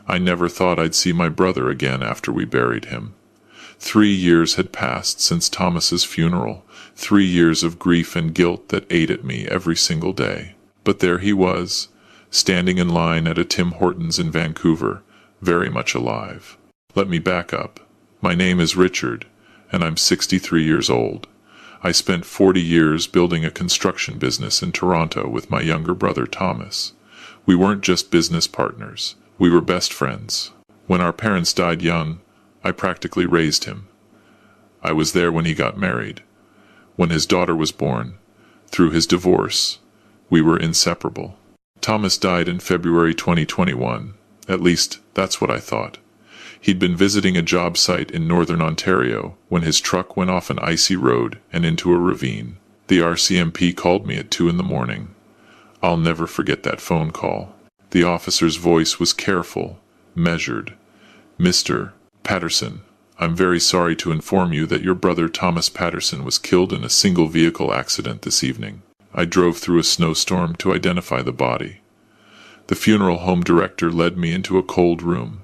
I never thought I'd see my brother again after we buried him. 3 years had passed since Thomas's funeral, 3 years of grief and guilt that ate at me every single day. But there he was, standing in line at a Tim Hortons in Vancouver, very much alive. Let me back up. My name is Richard, and I'm 63 years old. I spent 40 years building a construction business in Toronto with my younger brother Thomas. We weren't just business partners. We were best friends. When our parents died young, I practically raised him. I was there when he got married. When his daughter was born, through his divorce, we were inseparable. Thomas died in February 2021. At least, that's what I thought. He'd been visiting a job site in northern Ontario when his truck went off an icy road and into a ravine. The RCMP called me at 2 in the morning. I'll never forget that phone call. The officer's voice was careful, measured. "Mr. Patterson, I'm very sorry to inform you that your brother Thomas Patterson was killed in a single vehicle accident this evening. I drove through a snowstorm to identify the body." The funeral home director led me into a cold room.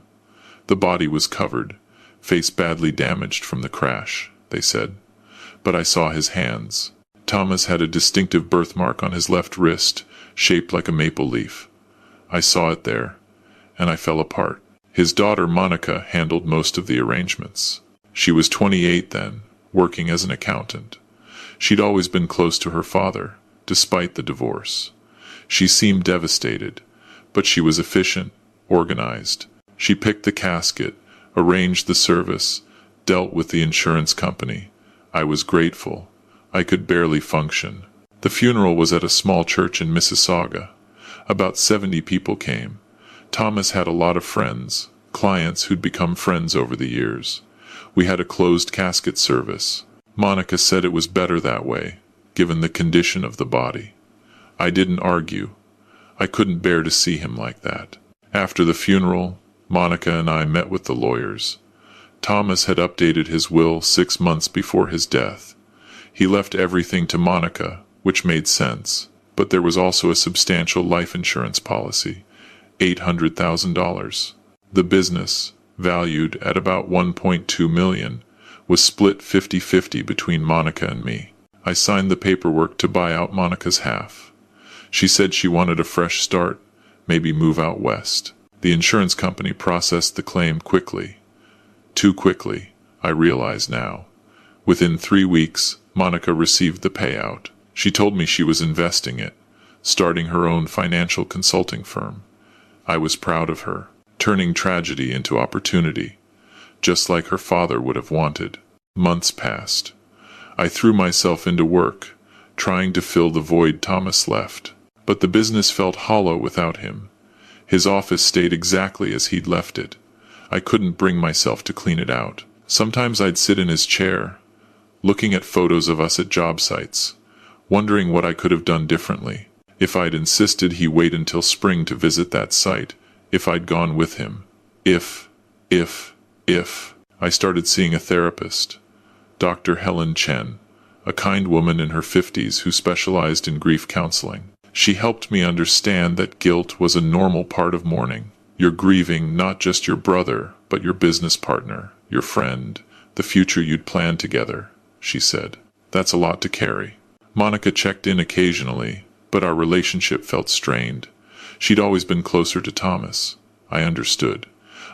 The body was covered, face badly damaged from the crash, they said. But I saw his hands. Thomas had a distinctive birthmark on his left wrist, shaped like a maple leaf. I saw it there, and I fell apart. His daughter Monica handled most of the arrangements. She was 28 then, working as an accountant. She'd always been close to her father, despite the divorce. She seemed devastated, but she was efficient, organized. She picked the casket, arranged the service, dealt with the insurance company. I was grateful. I could barely function. The funeral was at a small church in Mississauga. About 70 people came. Thomas had a lot of friends, clients who'd become friends over the years. We had a closed casket service. Monica said it was better that way, given the condition of the body. I didn't argue. I couldn't bear to see him like that. After the funeral, Monica and I met with the lawyers. Thomas had updated his will 6 months before his death. He left everything to Monica, which made sense, but there was also a substantial life insurance policy, $800,000. The business, valued at about $1.2 million, was split 50-50 between Monica and me. I signed the paperwork to buy out Monica's half. She said she wanted a fresh start, maybe move out west. The insurance company processed the claim quickly. Too quickly, I realize now. Within 3 weeks, Monica received the payout. She told me she was investing it, starting her own financial consulting firm. I was proud of her, turning tragedy into opportunity, just like her father would have wanted. Months passed. I threw myself into work, trying to fill the void Thomas left. But the business felt hollow without him. His office stayed exactly as he'd left it. I couldn't bring myself to clean it out. Sometimes I'd sit in his chair, looking at photos of us at job sites, wondering what I could have done differently. If I'd insisted he wait until spring to visit that site, if I'd gone with him. If. I started seeing a therapist, Dr. Helen Chen, a kind woman in her 50s who specialized in grief counseling. She helped me understand that guilt was a normal part of mourning. You're grieving not just your brother, but your business partner, your friend, the future you'd planned together, she said. That's a lot to carry. Monica checked in occasionally, but our relationship felt strained. She'd always been closer to Thomas. I understood.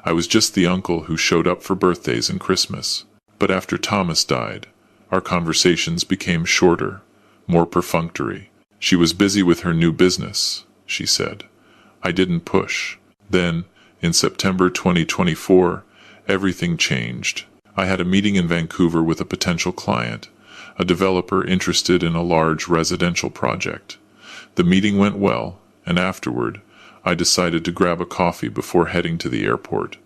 I was just the uncle who showed up for birthdays and Christmas. But after Thomas died, our conversations became shorter, more perfunctory. She was busy with her new business, she said. I didn't push. Then, in September 2024, everything changed. I had a meeting in Vancouver with a potential client, a developer interested in a large residential project. The meeting went well, and afterward, I decided to grab a coffee before heading to the airport.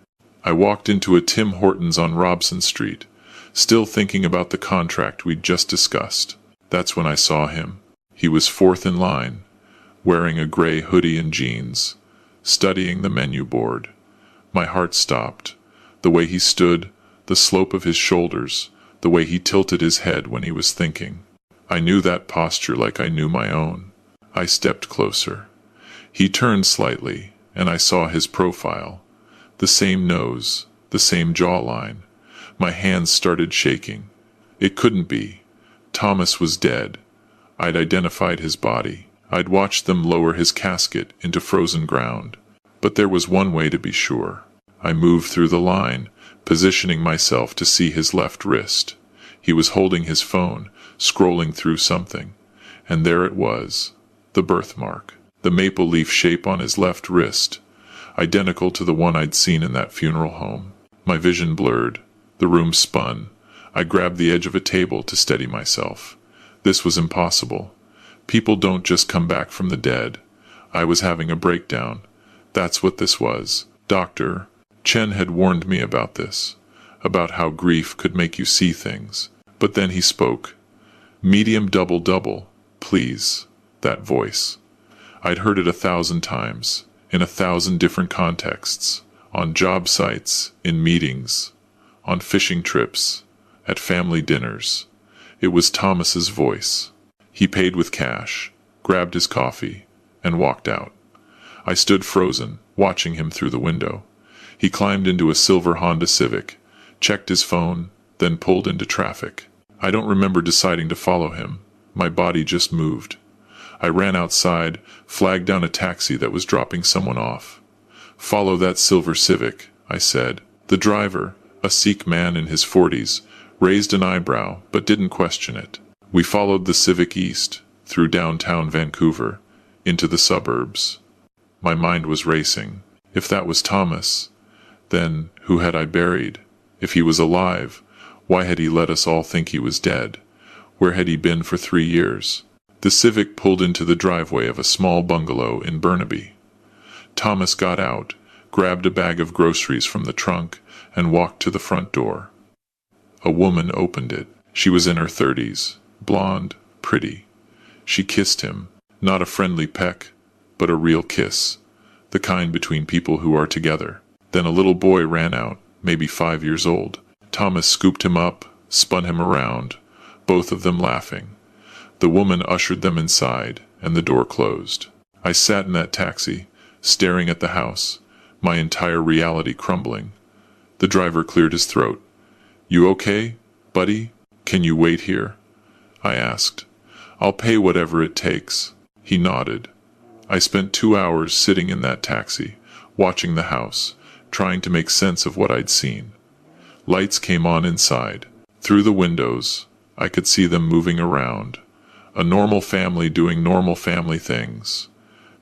I walked into a Tim Hortons on Robson Street, still thinking about the contract we'd just discussed. That's when I saw him. He was fourth in line, wearing a gray hoodie and jeans, studying the menu board. My heart stopped. The way he stood, the slope of his shoulders, the way he tilted his head when he was thinking. I knew that posture like I knew my own. I stepped closer. He turned slightly, and I saw his profile. The The same nose, the same jawline. My hands started shaking. It couldn't be. Thomas was dead. I'd identified his body. I'd watched them lower his casket into frozen ground. But there was one way to be sure. I moved through the line, positioning myself to see his left wrist. He was holding his phone, scrolling through something. And there it was, the birthmark, the maple leaf shape on his left wrist, identical to the one I'd seen in that funeral home. My vision blurred. The room spun. I grabbed the edge of a table to steady myself. This was impossible. People don't just come back from the dead. I was having a breakdown. That's what this was. Doctor Chen had warned me about this, about how grief could make you see things. But then he spoke. Medium double, please. That voice. I'd heard it 1,000 times, in 1,000 different contexts, on job sites, in meetings, on fishing trips, at family dinners. It was Thomas's voice. He paid with cash, grabbed his coffee, and walked out. I stood frozen, watching him through the window. He climbed into a silver Honda Civic, checked his phone, then pulled into traffic. I don't remember deciding to follow him. My body just moved. I ran outside, flagged down a taxi that was dropping someone off. Follow that silver Civic, I said. The driver, a Sikh man in his 40s, raised an eyebrow but didn't question it. We followed the Civic east, through downtown Vancouver, into the suburbs. My mind was racing. If that was Thomas, then who had I buried? If he was alive, why had he let us all think he was dead? Where had he been for 3 years? The Civic pulled into the driveway of a small bungalow in Burnaby. Thomas got out, grabbed a bag of groceries from the trunk, and walked to the front door. A woman opened it. She was in her 30s, blonde, pretty. She kissed him, not a friendly peck, but a real kiss, the kind between people who are together. Then a little boy ran out, maybe 5 years old. Thomas scooped him up, spun him around, both of them laughing. The woman ushered them inside, and the door closed. I sat in that taxi, staring at the house, my entire reality crumbling. The driver cleared his throat. You okay, buddy? Can you wait here? I asked. I'll pay whatever it takes. He nodded. I spent 2 hours sitting in that taxi, watching the house, trying to make sense of what I'd seen. Lights came on inside. Through the windows, I could see them moving around. A normal family doing normal family things.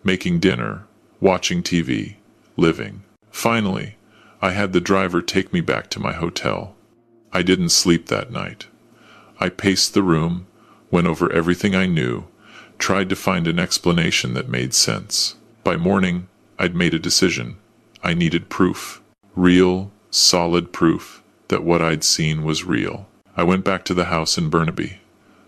Making dinner, watching TV, living. Finally, I had the driver take me back to my hotel. I didn't sleep that night. I paced the room, went over everything I knew, tried to find an explanation that made sense. By morning, I'd made a decision. I needed proof. Real, solid proof that what I'd seen was real. I went back to the house in Burnaby,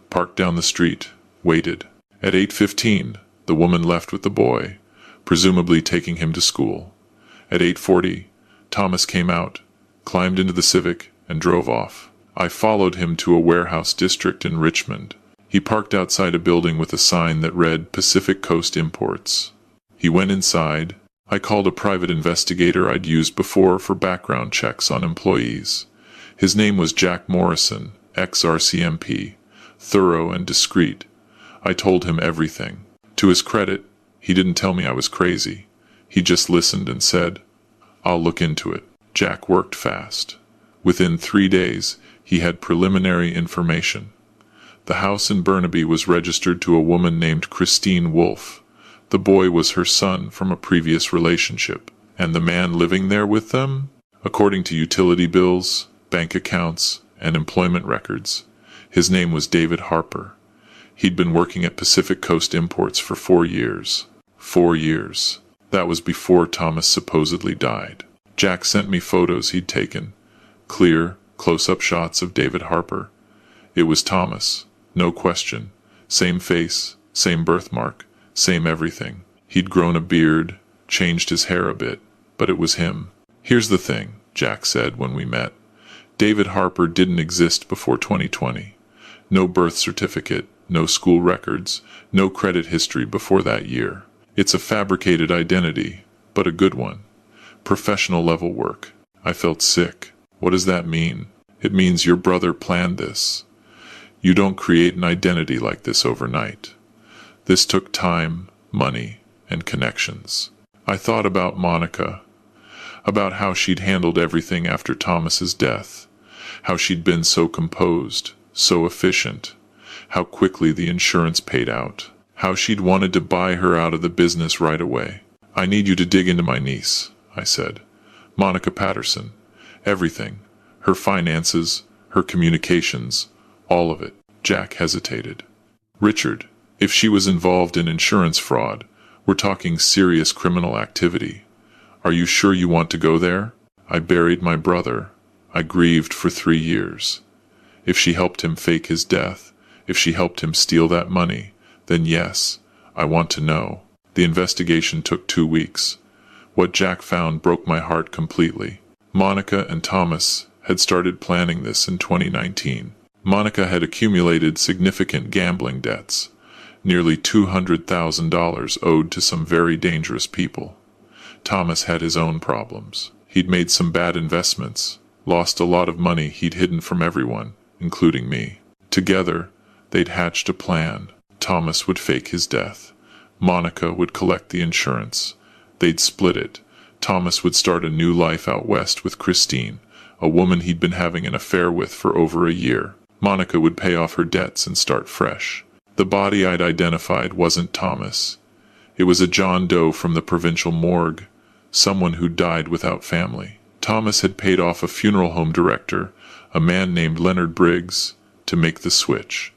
parked down the street, waited. At 8:15, the woman left with the boy, presumably taking him to school. At 8:40, Thomas came out, climbed into the Civic, and drove off. I followed him to a warehouse district in Richmond. He parked outside a building with a sign that read Pacific Coast Imports. He went inside. I called a private investigator I'd used before for background checks on employees. His name was Jack Morrison, ex-RCMP, thorough and discreet. I told him everything. To his credit, he didn't tell me I was crazy. He just listened and said, I'll look into it. Jack worked fast. Within 3 days, he had preliminary information. The house in Burnaby was registered to a woman named Christine Wolfe. The boy was her son from a previous relationship. And the man living there with them? According to utility bills, bank accounts, and employment records, his name was David Harper. He'd been working at Pacific Coast Imports for 4 years. 4 years. That was before Thomas supposedly died. Jack sent me photos he'd taken. Clear, close-up shots of David Harper. It was Thomas, no question. Same face, same birthmark, same everything. He'd grown a beard, changed his hair a bit, but it was him. Here's the thing, Jack said when we met. David Harper didn't exist before 2020. No birth certificate, no school records, no credit history before that year. It's a fabricated identity, but a good one. Professional level work. I felt sick. What does that mean? It means your brother planned this. You don't create an identity like this overnight. This took time, money, and connections. I thought about Monica, about how she'd handled everything after Thomas's death, how she'd been so composed, so efficient, how quickly the insurance paid out, how she'd wanted to buy her out of the business right away. I need you to dig into my niece, I said. Monica Patterson. Everything. Her finances, her communications, all of it. Jack hesitated. Richard, if she was involved in insurance fraud, we're talking serious criminal activity. Are you sure you want to go there? I buried my brother. I grieved for 3 years. If she helped him fake his death, if she helped him steal that money, then yes, I want to know. The investigation took 2 weeks. What Jack found broke my heart completely. Monica and Thomas had started planning this in 2019. Monica had accumulated significant gambling debts, nearly $200,000 owed to some very dangerous people. Thomas had his own problems. He'd made some bad investments, lost a lot of money he'd hidden from everyone, including me. Together, they'd hatched a plan. Thomas would fake his death. Monica would collect the insurance. They'd split it. Thomas would start a new life out west with Christine, a woman he'd been having an affair with for over a year. Monica would pay off her debts and start fresh. The body I'd identified wasn't Thomas. It was a John Doe from the provincial morgue, someone who died without family. Thomas had paid off a funeral home director, a man named Leonard Briggs, to make the switch.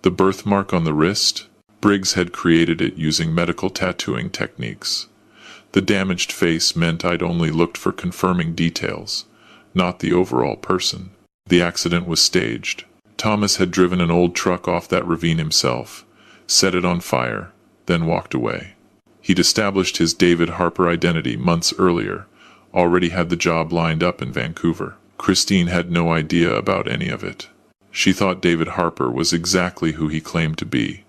The birthmark on the wrist? Briggs had created it using medical tattooing techniques. The damaged face meant I'd only looked for confirming details, not the overall person. The accident was staged. Thomas had driven an old truck off that ravine himself, set it on fire, then walked away. He'd established his David Harper identity months earlier, already had the job lined up in Vancouver. Christine had no idea about any of it. She thought David Harper was exactly who he claimed to be,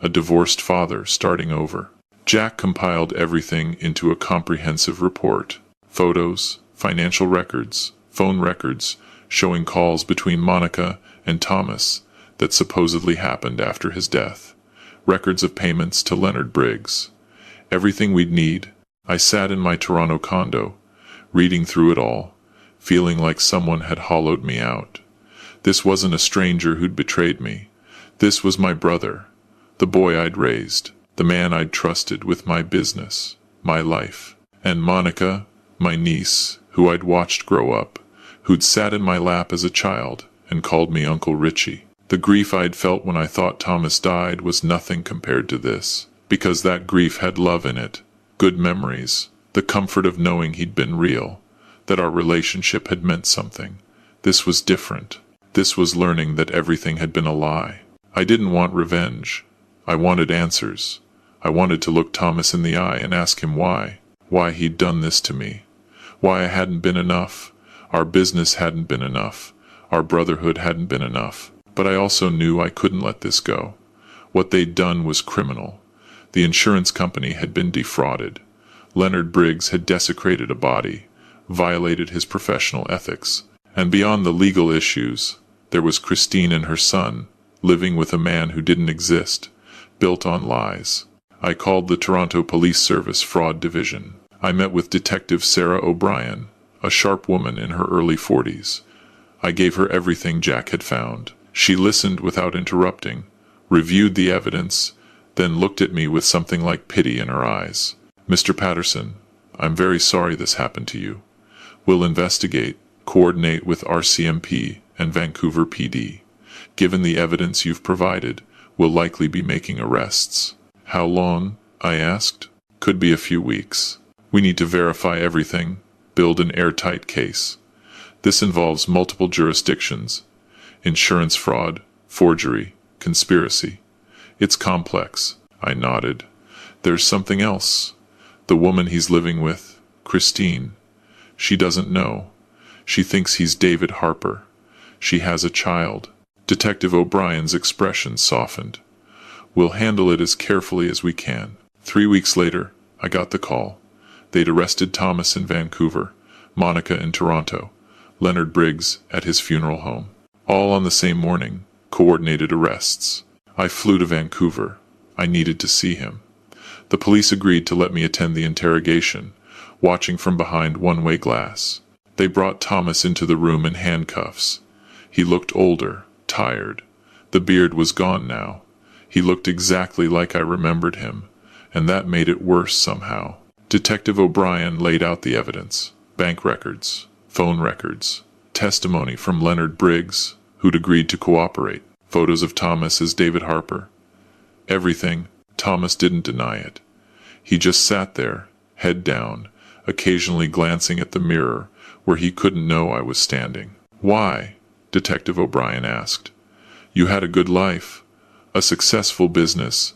a divorced father starting over. Jack compiled everything into a comprehensive report. Photos, financial records, phone records, showing calls between Monica and Thomas that supposedly happened after his death. Records of payments to Leonard Briggs. Everything we'd need. I sat in my Toronto condo, reading through it all, feeling like someone had hollowed me out. This wasn't a stranger who'd betrayed me. This was my brother, the boy I'd raised, the man I'd trusted with my business, my life. And Monica, my niece, who I'd watched grow up, who'd sat in my lap as a child and called me Uncle Richie. The grief I'd felt when I thought Thomas died was nothing compared to this, because that grief had love in it, good memories, the comfort of knowing he'd been real, that our relationship had meant something. This was different. This was learning that everything had been a lie. I didn't want revenge. I wanted answers. I wanted to look Thomas in the eye and ask him why he'd done this to me, why I hadn't been enough, our business hadn't been enough, our brotherhood hadn't been enough. But I also knew I couldn't let this go. What they'd done was criminal. The insurance company had been defrauded. Leonard Briggs had desecrated a body, violated his professional ethics. And beyond the legal issues, there was Christine and her son, living with a man who didn't exist, built on lies. I called the Toronto Police Service Fraud Division. I met with Detective Sarah O'Brien, a sharp woman in her early 40s. I gave her everything Jack had found. She listened without interrupting, reviewed the evidence, then looked at me with something like pity in her eyes. Mr. Patterson, I'm very sorry this happened to you. We'll investigate, coordinate with RCMP and Vancouver PD. Given the evidence you've provided, we'll likely be making arrests. How long? I asked. Could be a few weeks. We need to verify everything, build an airtight case. This involves multiple jurisdictions. Insurance fraud, forgery, conspiracy. It's complex. I nodded. There's something else. The woman he's living with, Christine. She doesn't know. She thinks he's David Harper. She has a child. Detective O'Brien's expression softened. We'll handle it as carefully as we can. 3 weeks later, I got the call. They'd arrested Thomas in Vancouver, Monica in Toronto, Leonard Briggs at his funeral home. All on the same morning, coordinated arrests. I flew to Vancouver. I needed to see him. The police agreed to let me attend the interrogation, watching from behind one-way glass. They brought Thomas into the room in handcuffs. He looked older, tired. The beard was gone now. He looked exactly like I remembered him, and that made it worse somehow. Detective O'Brien laid out the evidence: bank records, phone records, testimony from Leonard Briggs, who'd agreed to cooperate, photos of Thomas as David Harper. Everything. Thomas didn't deny it. He just sat there, head down, occasionally glancing at the mirror where he couldn't know I was standing. "Why?" Detective O'Brien asked. "You had a good life, a successful business.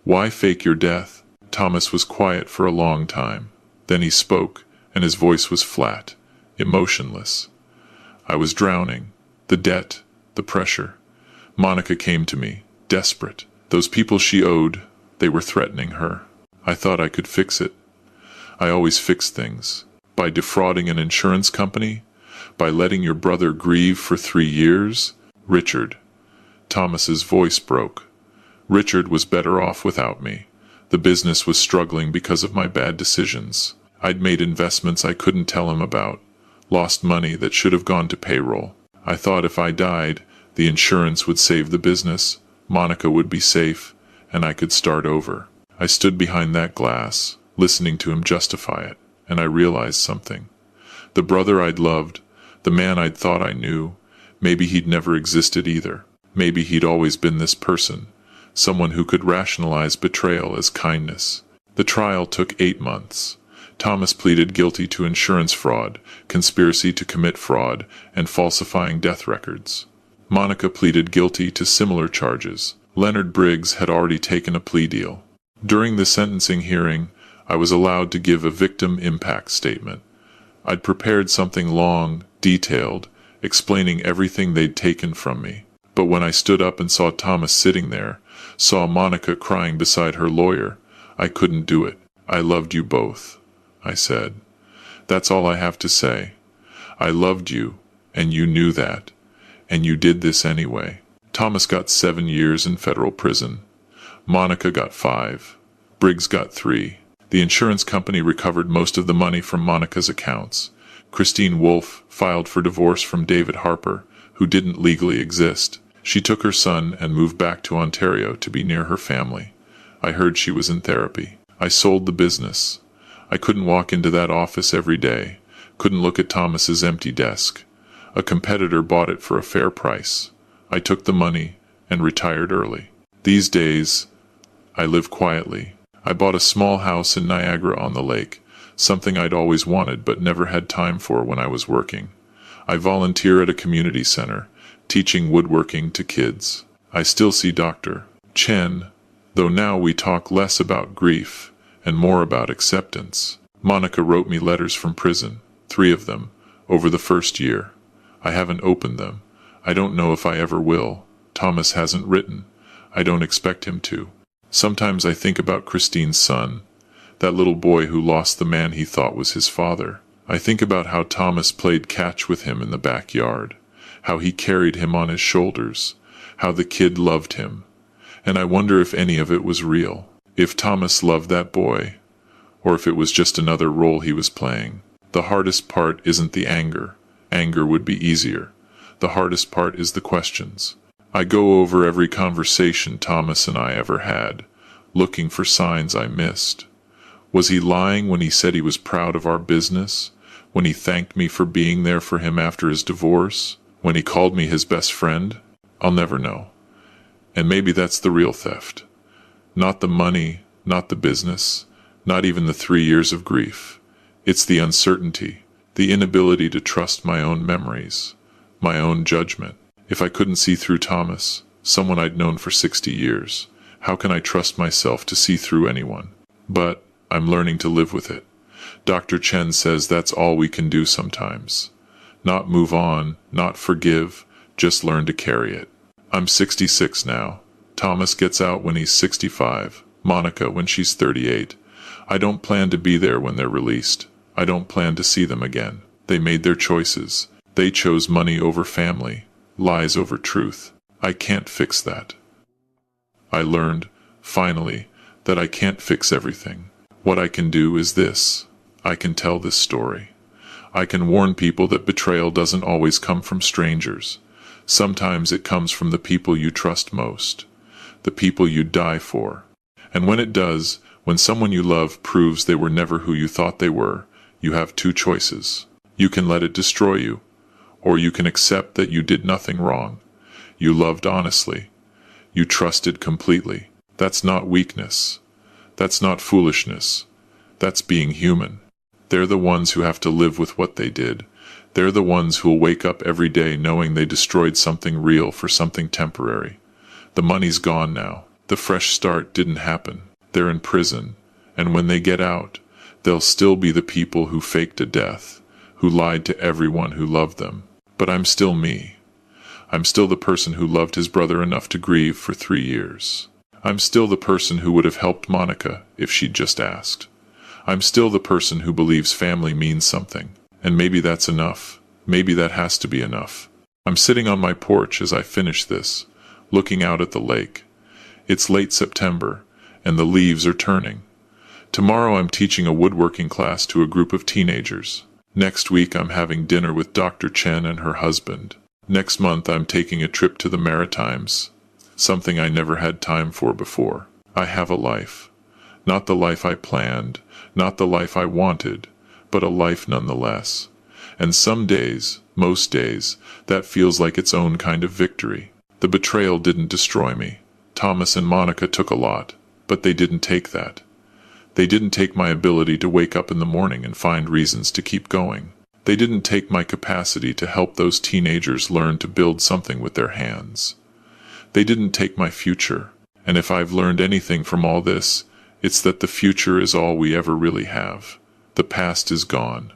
Why fake your death?" Thomas was quiet for a long time. Then he spoke, and his voice was flat, emotionless. "I was drowning. The debt, the pressure. Monica came to me, desperate. Those people she owed, they were threatening her. I thought I could fix it. I always fix things. By defrauding an insurance company? By letting your brother grieve for 3 years? Richard." Thomas's voice broke. "Richard was better off without me. The business was struggling because of my bad decisions. I'd made investments I couldn't tell him about, lost money that should have gone to payroll. I thought if I died, the insurance would save the business, Monica would be safe, and I could start over. I stood behind that glass, listening to him justify it, and I realized something. The brother I'd loved, the man I'd thought I knew, maybe he'd never existed either. Maybe he'd always been this person, someone who could rationalize betrayal as kindness. The trial took 8 months. Thomas pleaded guilty to insurance fraud, conspiracy to commit fraud, and falsifying death records. Monica pleaded guilty to similar charges. Leonard Briggs had already taken a plea deal. During the sentencing hearing, I was allowed to give a victim impact statement. I'd prepared something long, detailed, explaining everything they'd taken from me. But when I stood up and saw Thomas sitting there, saw Monica crying beside her lawyer, I couldn't do it. "I loved you both," I said. "That's all I have to say. I loved you, and you knew that, and you did this anyway." Thomas got 7 years in federal prison. Monica got 5. Briggs got 3. The insurance company recovered most of the money from Monica's accounts. Christine Wolfe filed for divorce from David Harper, who didn't legally exist. She took her son and moved back to Ontario to be near her family. I heard she was in therapy. I sold the business. I couldn't walk into that office every day, couldn't look at Thomas's empty desk. A competitor bought it for a fair price. I took the money and retired early. These days, I live quietly. I bought a small house in Niagara-on-the-Lake, something I'd always wanted but never had time for when I was working. I volunteer at a community center, teaching woodworking to kids. I still see Dr. Chen, though now we talk less about grief and more about acceptance. Monica wrote me letters from prison, 3 of them, over the first year. I haven't opened them. I don't know if I ever will. Thomas hasn't written. I don't expect him to. Sometimes I think about Christine's son, that little boy who lost the man he thought was his father. I think about how Thomas played catch with him in the backyard, how he carried him on his shoulders, how the kid loved him. And I wonder if any of it was real, if Thomas loved that boy, or if it was just another role he was playing. The hardest part isn't the anger. Anger would be easier. The hardest part is the questions. I go over every conversation Thomas and I ever had, looking for signs I missed. Was he lying when he said he was proud of our business? When he thanked me for being there for him after his divorce? When he called me his best friend? I'll never know. And maybe that's the real theft. Not the money, not the business, not even the 3 years of grief. It's the uncertainty, the inability to trust my own memories, my own judgment. If I couldn't see through Thomas, someone I'd known for 60 years, how can I trust myself to see through anyone? But I'm learning to live with it. Dr. Chen says that's all we can do sometimes. Not move on, not forgive, just learn to carry it. I'm 66 now. Thomas gets out when he's 65, Monica when she's 38. I don't plan to be there when they're released. I don't plan to see them again. They made their choices. They chose money over family, lies over truth. I can't fix that. I learned, finally, that I can't fix everything. What I can do is this. I can tell this story. I can warn people that betrayal doesn't always come from strangers. Sometimes it comes from the people you trust most, the people you'd die for. And when it does, when someone you love proves they were never who you thought they were, you have two choices. You can let it destroy you, or you can accept that you did nothing wrong. You loved honestly. You trusted completely. That's not weakness. That's not foolishness. That's being human. They're the ones who have to live with what they did. They're the ones who'll wake up every day knowing they destroyed something real for something temporary. The money's gone now. The fresh start didn't happen. They're in prison, and when they get out, they'll still be the people who faked a death, who lied to everyone who loved them. But I'm still me. I'm still the person who loved his brother enough to grieve for 3 years. I'm still the person who would have helped Monica if she'd just asked. I'm still the person who believes family means something. And maybe that's enough. Maybe that has to be enough. I'm sitting on my porch as I finish this, looking out at the lake. It's late September, and the leaves are turning. Tomorrow I'm teaching a woodworking class to a group of teenagers. Next week I'm having dinner with Dr. Chen and her husband. Next month I'm taking a trip to the Maritimes, something I never had time for before. I have a life. Not the life I planned, not the life I wanted, but a life nonetheless. And some days, most days, that feels like its own kind of victory. The betrayal didn't destroy me. Thomas and Monica took a lot, but they didn't take that. They didn't take my ability to wake up in the morning and find reasons to keep going. They didn't take my capacity to help those teenagers learn to build something with their hands. They didn't take my future, and if I've learned anything from all this, it's that the future is all we ever really have. The past is gone.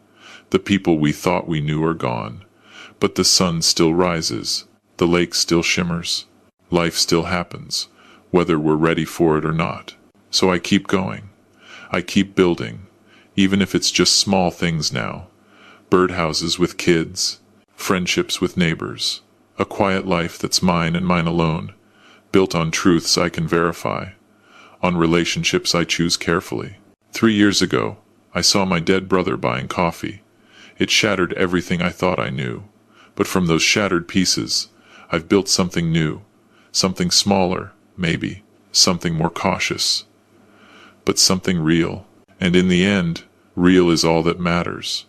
The people we thought we knew are gone. But the sun still rises. The lake still shimmers. Life still happens, whether we're ready for it or not. So I keep going. I keep building, even if it's just small things now. Birdhouses with kids, friendships with neighbors, a quiet life that's mine and mine alone, built on truths I can verify, on relationships I choose carefully. 3 years ago, I saw my dead brother buying coffee. It shattered everything I thought I knew. But from those shattered pieces, I've built something new, something smaller, maybe, something more cautious, but something real. And in the end, real is all that matters.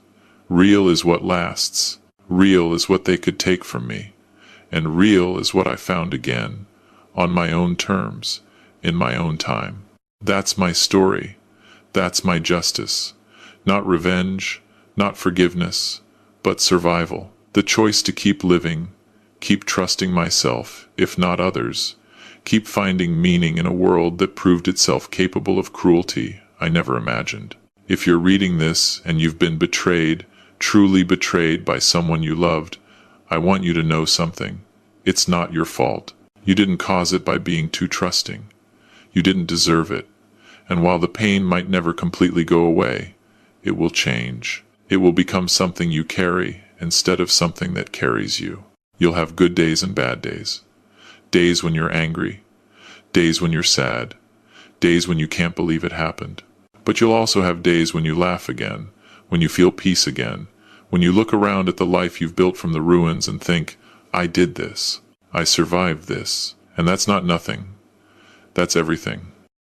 Real is what lasts. Real is what they could take from me. And real is what I found again, on my own terms, in my own time. That's my story. That's my justice. Not revenge, not forgiveness, but survival. The choice to keep living, keep trusting myself, if not others, keep finding meaning in a world that proved itself capable of cruelty I never imagined. If you're reading this and you've been betrayed, truly betrayed by someone you loved, I want you to know something. It's not your fault. You didn't cause it by being too trusting. You didn't deserve it. And while the pain might never completely go away, it will change. It will become something you carry instead of something that carries you. You'll have good days and bad days. Days when you're angry. Days when you're sad. Days when you can't believe it happened. But you'll also have days when you laugh again, when you feel peace again, when you look around at the life you've built from the ruins and think, I did this. I survived this. And that's not nothing. That's everything.